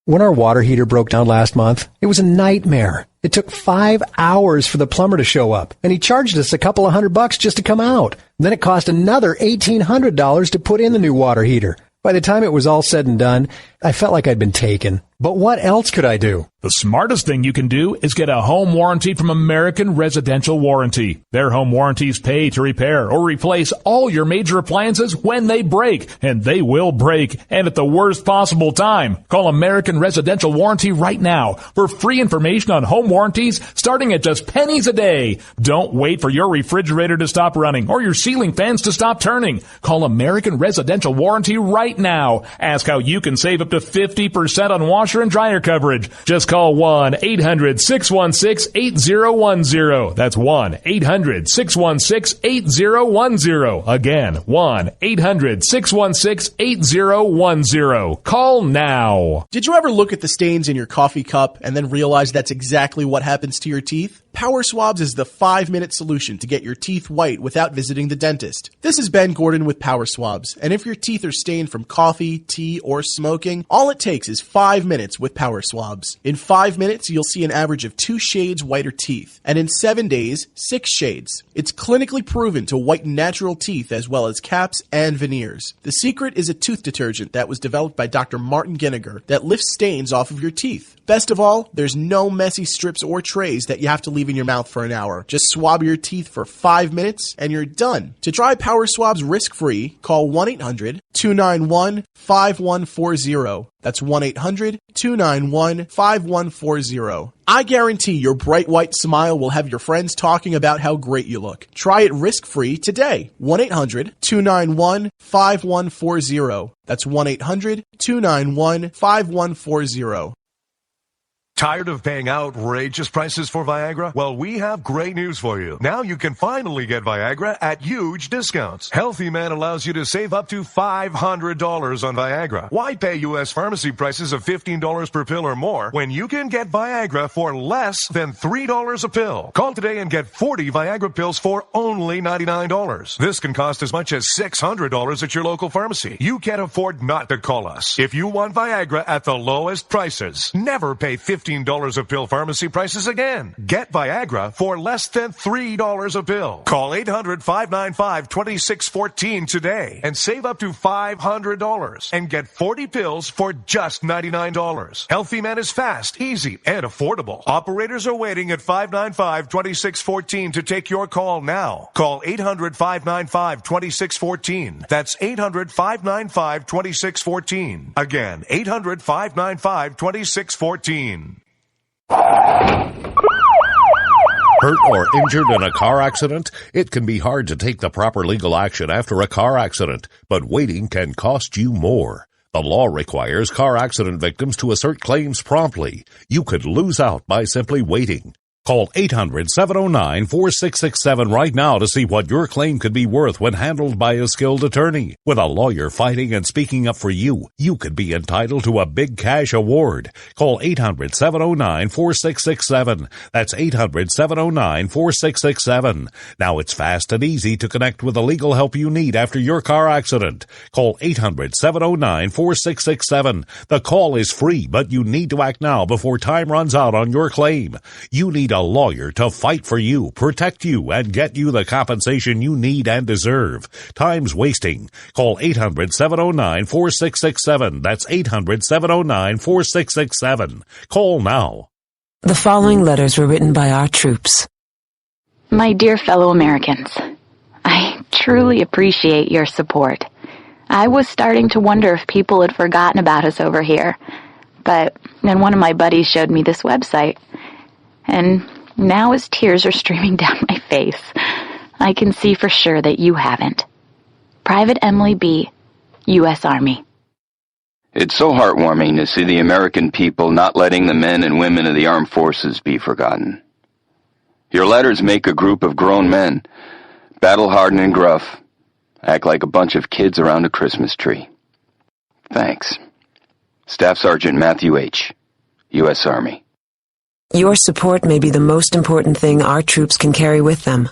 When our water heater broke down last month, it was a nightmare. It took 5 hours for the plumber to show up, and he charged us a couple of $100 just to come out. Then it cost another $1,800 to put in the new water heater. By the time it was all said and done, I felt like I'd been taken. But what else could I do? The smartest thing you can do is get a home warranty from American Residential Warranty. Their home warranties pay to repair or replace all your major appliances when they break, and they will break, and at the worst possible time. Call American Residential Warranty right now for free information on home warranties starting at just pennies a day. Don't wait for your refrigerator to stop running or your ceiling fans to stop turning. Call American Residential Warranty right now. Ask how you can save up to 50% on washer and dryer coverage. Just call 1-800-616-8010. That's 1-800-616-8010. Again, 1-800-616-8010. Call now. Did you ever look at the stains in your coffee cup and then realize that's exactly what happens to your teeth? Power Swabs is the 5-minute solution to get your teeth white without visiting the dentist. This is Ben Gordon with Power Swabs, and if your teeth are stained from coffee, tea, or smoking, all it takes is 5 minutes with Power Swabs. In 5 minutes, you'll see an average of 2 shades whiter teeth, and in 7 days, 6 shades. It's clinically proven to whiten natural teeth as well as caps and veneers. The secret is a tooth detergent that was developed by Dr. Martin Ginniger that lifts stains off of your teeth. Best of all, there's no messy strips or trays that you have to leave in your mouth for an hour. Just swab your teeth for 5 minutes and you're done. To try Power Swabs risk-free, call 1-800-291-5140. That's 1-800-291-5140. I guarantee your bright white smile will have your friends talking about how great you look. Try it risk-free today. 1-800-291-5140. That's 1-800-291-5140. Tired of paying outrageous prices for Viagra? Well, we have great news for you. Now you can finally get Viagra at huge discounts. Healthy Man allows you to save up to $500 on Viagra. Why pay U.S. pharmacy prices of $15 per pill or more when you can get Viagra for less than $3 a pill? Call today and get 40 Viagra pills for only $99. This can cost as much as $600 at your local pharmacy. You can't afford not to call us. If you want Viagra at the lowest prices, never pay $15 a pill pharmacy prices again. Get Viagra for less than $3 a pill. Call 800-595-2614 today and save up to $500 and get 40 pills for just $99. Healthy Man is fast, easy, and affordable. Operators are waiting at 595-2614 to take your call now. Call 800-595-2614. That's 800-595-2614. Again, 800-595-2614. Hurt or injured in a car accident? It can be hard to take the proper legal action after a car accident, but waiting can cost you more. The law requires car accident victims to assert claims promptly. You could lose out by simply waiting. Call 800-709-4667 right now to see what your claim could be worth when handled by a skilled attorney. With a lawyer fighting and speaking up for you, you could be entitled to a big cash award. Call 800-709-4667. That's 800-709-4667. Now it's fast and easy to connect with the legal help you need after your car accident. Call 800-709-4667. The call is free, but you need to act now before time runs out on your claim. You need a lawyer to fight for you, protect you, and get you the compensation you need and deserve. Time's wasting. Call 800-709-4667. That's 800-709-4667. Call now. The following letters were written by our troops. My dear fellow Americans, I truly appreciate your support. I was starting to wonder if people had forgotten about us over here, but then one of my buddies showed me this website. And now as tears are streaming down my face, I can see for sure that you haven't. Private Emily B., U.S. Army. It's so heartwarming to see the American people not letting the men and women of the armed forces be forgotten. Your letters make a group of grown men, battle-hardened and gruff, act like a bunch of kids around a Christmas tree. Thanks. Staff Sergeant Matthew H., U.S. Army. Your support may be the most important thing our troops can carry with them.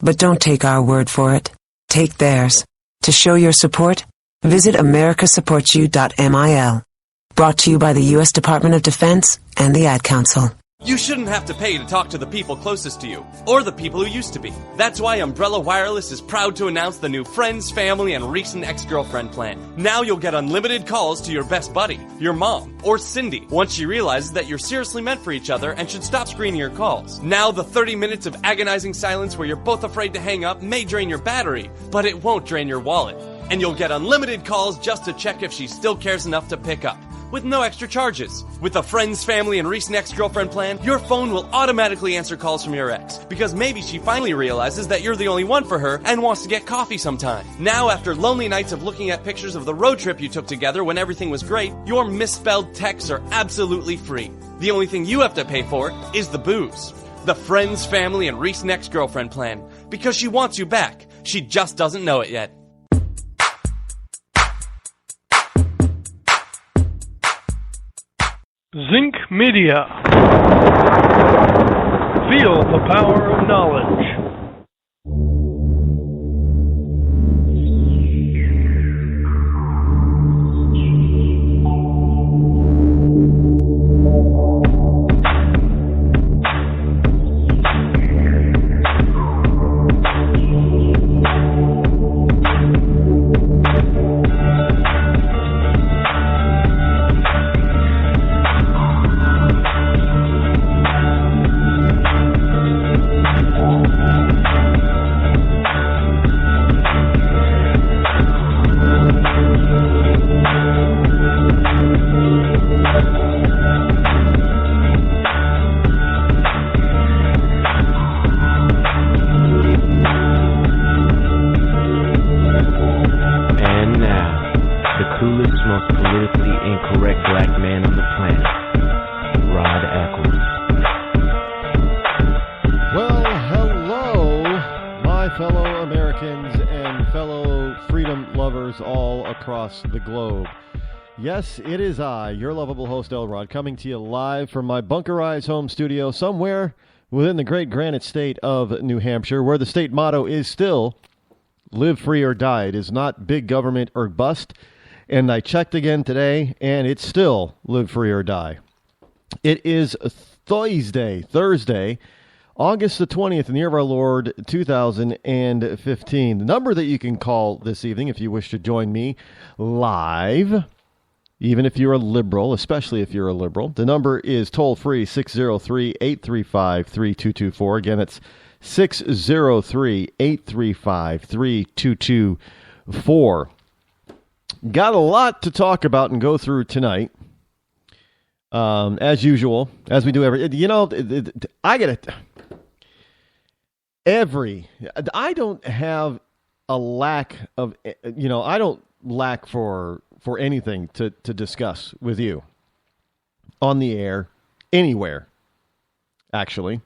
But don't take our word for it. Take theirs. To show your support, visit americasupportsyou.mil. Brought to you by the U.S. Department of Defense and the Ad Council. You shouldn't have to pay to talk to the people closest to you, or the people who used to be. That's why Umbrella Wireless is proud to announce the new Friends, Family, and Recent Ex-Girlfriend plan. Now you'll get unlimited calls to your best buddy, your mom, or Cindy, once she realizes that you're seriously meant for each other and should stop screening your calls. Now the 30 minutes of agonizing silence where you're both afraid to hang up may drain your battery, but it won't drain your wallet. And you'll get unlimited calls just to check if she still cares enough to pick up, with no extra charges. With the Friends, Family, and Recent Ex-Girlfriend plan, your phone will automatically answer calls from your ex, because maybe she finally realizes that you're the only one for her and wants to get coffee sometime. Now, after lonely nights of looking at pictures of the road trip you took together when everything was great, your misspelled texts are absolutely free. The only thing you have to pay for is the booze. The Friends, Family, and Recent Ex-Girlfriend plan, because she wants you back. She just doesn't know it yet. Zinc Media. Feel the power of knowledge. The globe. Yes, it is I, your lovable host, Elrod, coming to you live from my bunkerized home studio somewhere within the great granite state of New Hampshire, where the state motto is still live free or die. It is not big government or bust. And I checked again today, and it's still live free or die. It is Thursday, August the 20th in the year of our Lord, 2015. The number that you can call this evening if you wish to join me live, even if you're a liberal, especially if you're a liberal, the number is toll-free 603-835-3224. Again, it's 603-835-3224. Got a lot to talk about and go through tonight. As usual, as we do I don't have a lack of, I don't lack for anything to discuss with you on the air, anywhere, actually,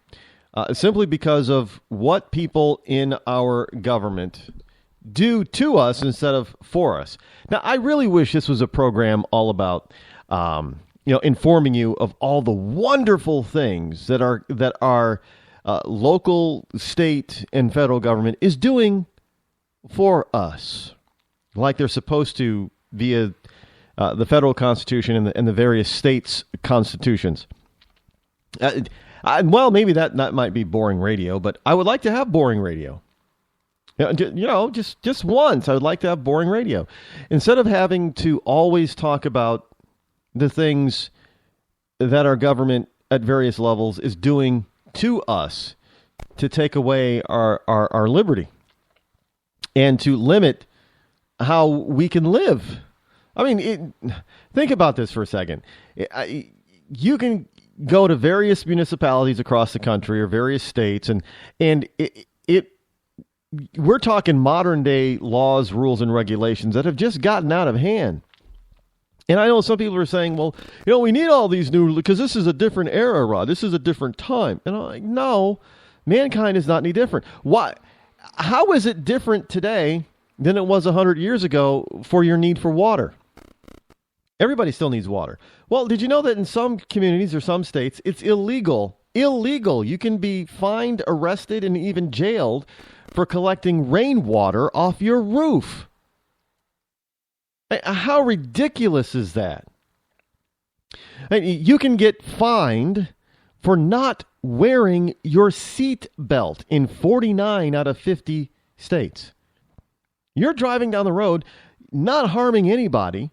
simply because of what people in our government do to us instead of for us. Now, I really wish this was a program all about, informing you of all the wonderful things that our local, state, and federal government is doing for us, like they're supposed to via the federal constitution and the various states' constitutions. Well, maybe that might be boring radio, but I would like to have boring radio. Just once, I would like to have boring radio. Instead of having to always talk about the things that our government at various levels is doing to us to take away our liberty and to limit how we can live. I mean, think about this for a second. You can go to various municipalities across the country or various states, and we're talking modern day laws, rules, and regulations that have just gotten out of hand. And I know some people are saying, well, we need all these new, because this is a different era, Rod. This is a different time. And I'm like, no, mankind is not any different. Why? How is it different today than it was 100 years ago for your need for water? Everybody still needs water. Well, did you know that in some communities or some states, it's illegal? Illegal. You can be fined, arrested, and even jailed for collecting rainwater off your roof. How ridiculous is that? You can get fined for not wearing your seat belt in 49 out of 50 states. You're driving down the road, not harming anybody,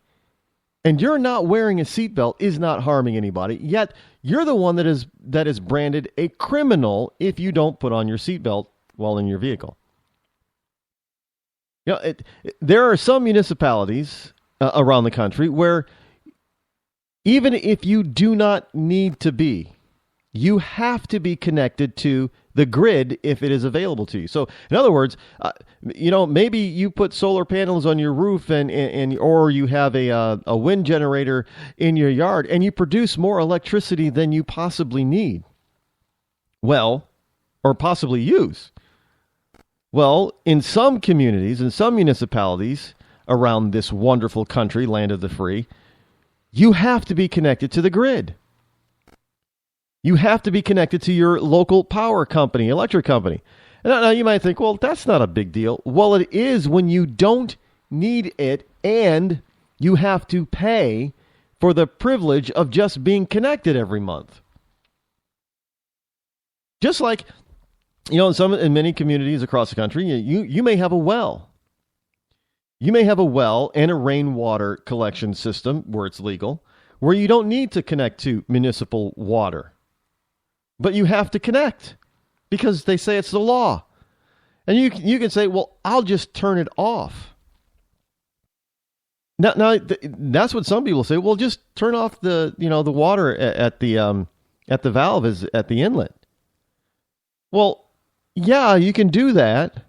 and you're not wearing a seatbelt is not harming anybody, yet you're the one that is branded a criminal if you don't put on your seatbelt while in your vehicle. There are some municipalities around the country where even if you do not need to be, you have to be connected to the grid if it is available to you. So, in other words, maybe you put solar panels on your roof or you have a wind generator in your yard and you produce more electricity than you possibly need. Well, or possibly use. Well, in some communities, in some municipalities around this wonderful country, land of the free, you have to be connected to the grid. You have to be connected to your local power company, electric company. Now you might think, well, that's not a big deal. Well, it is when you don't need it and you have to pay for the privilege of just being connected every month. Just like, in many communities across the country, you may have a well. You may have a well and a rainwater collection system where it's legal, where you don't need to connect to municipal water. But you have to connect because they say it's the law. And you can say, well, I'll just turn it off. Now that's what some people say. Well, just turn off the water at the valve is at the inlet. Well, yeah, you can do that,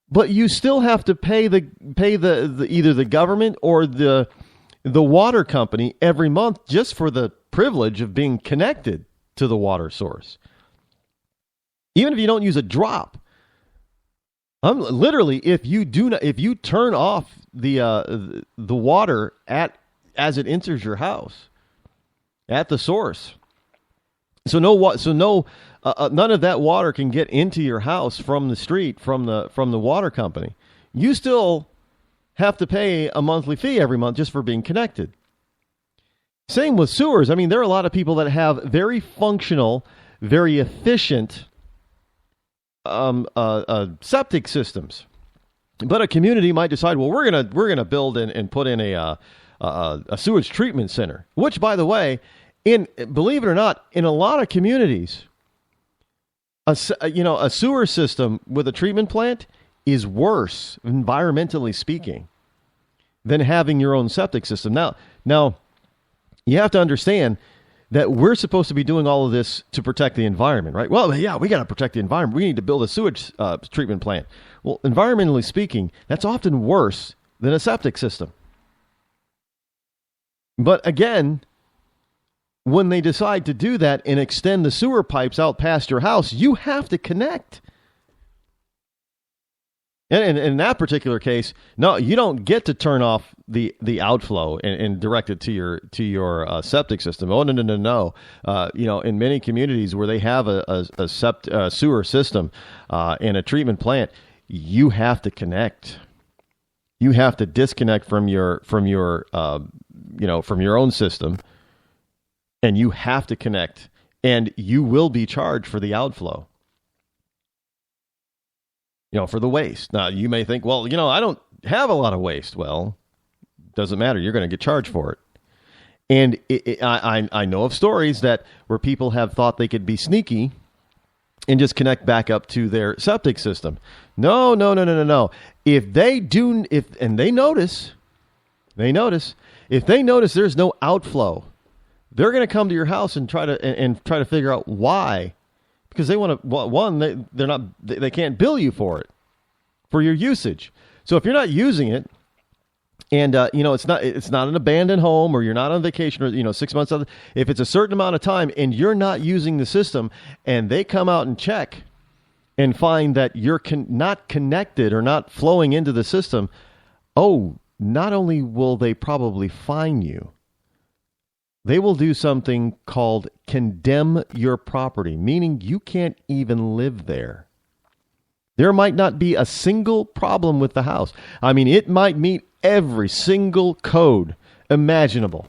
but you still have to pay the either the government or the water company every month just for the privilege of being connected to the water source. Even if you don't use a drop. Literally, if you turn off the water as it enters your house at the source, none of that water can get into your house from the street from the water company. You still have to pay a monthly fee every month just for being connected. Same with sewers. I mean, there are a lot of people that have very functional, very efficient septic systems, but a community might decide, well, we're gonna build and put in a sewage treatment center. Which, by the way, believe it or not, in a lot of communities, a sewer system with a treatment plant is worse, environmentally speaking, than having your own septic system. Now. You have to understand that we're supposed to be doing all of this to protect the environment, right? Well, yeah, we got to protect the environment. We need to build a sewage treatment plant. Well, environmentally speaking, that's often worse than a septic system. But again, when they decide to do that and extend the sewer pipes out past your house, you have to connect. And in that particular case, no, you don't get to turn off the outflow and direct it to your septic system. Oh, no. In many communities where they have a sewer system and a treatment plant, you have to connect. You have to disconnect from your own system, and you have to connect, and you will be charged for the outflow. For the waste. Now, you may think, well, I don't have a lot of waste. Well, doesn't matter. You're going to get charged for it. And I know of stories where people have thought they could be sneaky and just connect back up to their septic system. No. If they notice there's no outflow, they're going to come to your house and try to figure out why. Because they want to, they can't bill you for it, for your usage. So if you're not using it, and it's not an abandoned home, or you're not on vacation, or 6 months out, if it's a certain amount of time and you're not using the system, and they come out and check and find that you're not connected or not flowing into the system, not only will they probably fine you, they will do something called condemn your property, meaning you can't even live there. There might not be a single problem with the house. I mean, it might meet every single code imaginable.